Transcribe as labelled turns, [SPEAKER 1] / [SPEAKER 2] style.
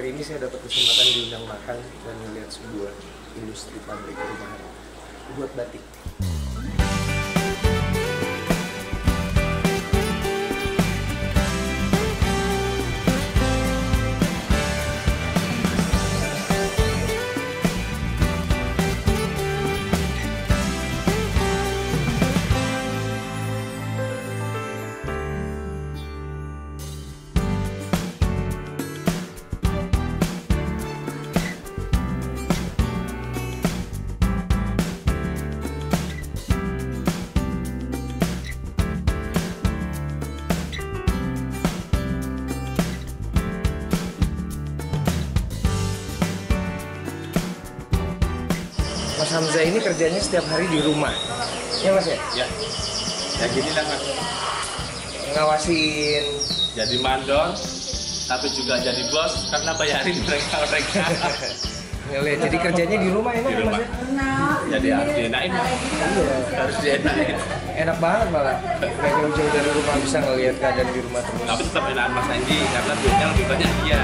[SPEAKER 1] Hari ini saya dapat kesempatan diundang makan dan melihat sebuah industri pabrik rumahan buat batik. Mas Hamzah ini kerjanya setiap hari di rumah, ya Mas ya?
[SPEAKER 2] Ya, ya gini lah Mas.
[SPEAKER 1] Ngawasin.
[SPEAKER 2] Jadi mandor, tapi juga jadi bos karena bayarin mereka.
[SPEAKER 1] Ngeliat, jadi kerjanya di rumah enak
[SPEAKER 2] Di
[SPEAKER 1] ya Mas
[SPEAKER 2] rumah.
[SPEAKER 1] ya?
[SPEAKER 2] Jadi harus dienakin,
[SPEAKER 1] Iya.
[SPEAKER 2] harus dienakin.
[SPEAKER 1] Enak banget malah. Nggak jauh-jauh dari rumah bisa ngeliat keadaan di rumah terus.
[SPEAKER 2] Tapi tetap enakan Mas Anji karena duitnya lebih banyak dia.